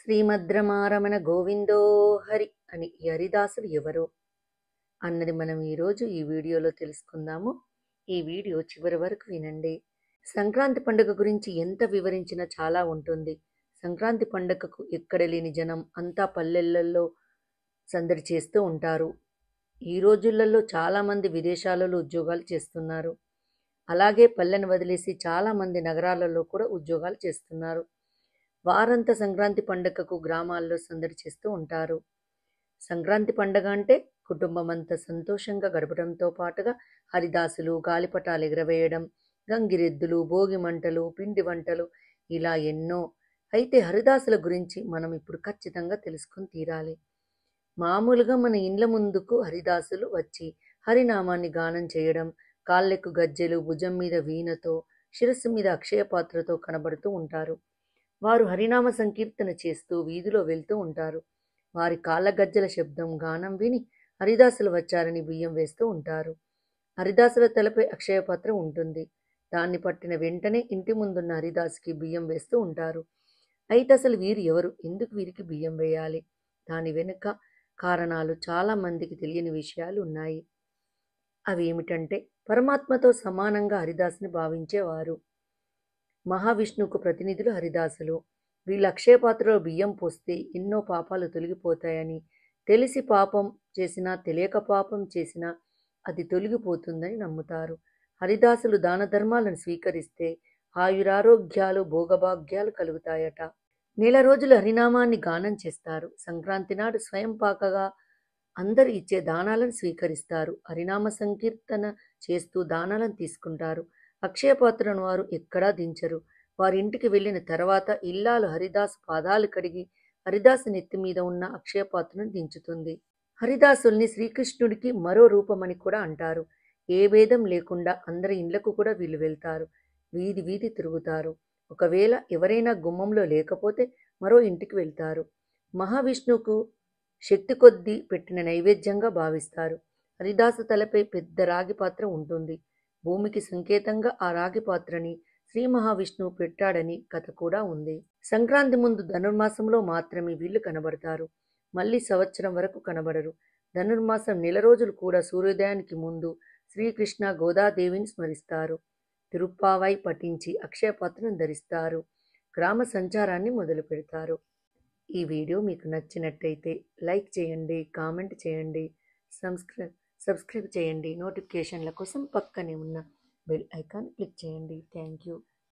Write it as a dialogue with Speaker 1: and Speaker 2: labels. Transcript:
Speaker 1: శ్రీమద్రమారమణ గోవిందో హరి అని ఈ హరిదాసులు ఎవరో అన్నది మనం ఈరోజు ఈ వీడియోలో తెలుసుకుందాము. ఈ వీడియో చివరి వరకు వినండి. సంక్రాంతి పండుగ గురించి ఎంత వివరించినా చాలా ఉంటుంది. సంక్రాంతి పండుగకు ఎక్కడ లేని జనం అంతా పల్లెలలో సందడి చేస్తూ ఉంటారు. ఈ రోజులలో చాలామంది విదేశాలలో ఉద్యోగాలు చేస్తున్నారు. అలాగే పల్లెను వదిలేసి చాలామంది నగరాలలో కూడా ఉద్యోగాలు చేస్తున్నారు. వారంతా సంక్రాంతి పండుగకు గ్రామాల్లో సందడి చేస్తూ ఉంటారు. సంక్రాంతి పండుగ అంటే కుటుంబం అంతా సంతోషంగా గడపడంతో పాటుగా హరిదాసులు, గాలిపటాలు ఎగరవేయడం, గంగిరెద్దులు, భోగి మంటలు, పిండి వంటలు ఇలా ఎన్నో. అయితే హరిదాసుల గురించి మనం ఇప్పుడు ఖచ్చితంగా తెలుసుకొని తీరాలి. మామూలుగా మన ఇండ్ల ముందుకు హరిదాసులు వచ్చి హరినామాన్ని గానం చేయడం, కాళ్ళకు గజ్జెలు, భుజం మీద వీణతో, శిరస్సు మీద అక్షయ పాత్రతో కనబడుతూ ఉంటారు. వారు హరినామ సంకీర్తన చేస్తూ వీధిలో వెళ్తూ ఉంటారు. వారి కాళ్ళ గజ్జల శబ్దం, గానం విని హరిదాసులు వచ్చారని బియ్యం వేస్తూ ఉంటారు. హరిదాసుల తలపై అక్షయపాత్ర ఉంటుంది. దాన్ని పట్టిన వెంటనే ఇంటి ముందున్న హరిదాసుకి బియ్యం వేస్తూ ఉంటారు. అయితే అసలు వీరు ఎవరు, ఎందుకు వీరికి బియ్యం వేయాలి? దాని వెనుక కారణాలు చాలా మందికి తెలియని విషయాలు ఉన్నాయి. అవి ఏమిటంటే, పరమాత్మతో సమానంగా హరిదాసుని భావించేవారు. మహావిష్ణువుకు ప్రతినిధులు హరిదాసులు. వీళ్ళ అక్షయపాత్రలో బియ్యం పోస్తే ఎన్నో పాపాలు తొలగిపోతాయని, తెలిసి పాపం చేసినా తెలియక పాపం చేసినా అది తొలగిపోతుందని నమ్ముతారు. హరిదాసులు దాన ధర్మాలను స్వీకరిస్తే ఆయురారోగ్యాలు, భోగభాగ్యాలు కలుగుతాయట. నెల రోజులు హరినామాన్ని గానం చేస్తారు. సంక్రాంతి నాడు స్వయం పాకగా అందరూ ఇచ్చే దానాలను స్వీకరిస్తారు. హరినామ సంకీర్తన చేస్తూ దానాలను తీసుకుంటారు. అక్షయపాత్రను వారు ఎక్కడా దించరు. వారి ఇంటికి వెళ్ళిన తర్వాత ఇల్లాలు హరిదాసు పాదాలు కడిగి హరిదాసు నెత్తి మీద ఉన్న అక్షయపాత్రను దించుతుంది. హరిదాసుల్ని శ్రీకృష్ణుడికి మరో రూపమని కూడా అంటారు. ఏ భేదం లేకుండా అందరి ఇండ్లకు కూడా వీళ్ళు వెళ్తారు. వీధి వీధి తిరుగుతారు. ఒకవేళ ఎవరైనా గుమ్మంలో లేకపోతే మరో ఇంటికి వెళ్తారు. మహావిష్ణువుకు శక్తి కొద్దీ పెట్టిన నైవేద్యంగా భావిస్తారు. హరిదాసు తలపై పెద్ద రాగి పాత్ర ఉంటుంది. భూమికి సంకేతంగా ఆ రాగి పాత్రని శ్రీ మహావిష్ణువు పెట్టాడని కథ కూడా ఉంది. సంక్రాంతి ముందు ధనుర్మాసంలో మాత్రమే వీళ్ళు కనబడతారు. మళ్ళీ సంవత్సరం వరకు కనబడరు. ధనుర్మాసం నెల రోజులు కూడా సూర్యోదయానికి ముందు శ్రీకృష్ణ గోదాదేవిని స్మరిస్తారు. తిరుప్పావై పఠించి అక్షయపాత్రను ధరిస్తారు. గ్రామ సంచారాన్ని మొదలు పెడతారు. ఈ వీడియో మీకు నచ్చినట్టయితే లైక్ చేయండి, కామెంట్ చేయండి, సబ్స్క్రైబ్ చేయండి. నోటిఫికేషన్ల కోసం పక్కనే ఉన్న బెల్ ఐకాన్ క్లిక్ చేయండి. Thank you.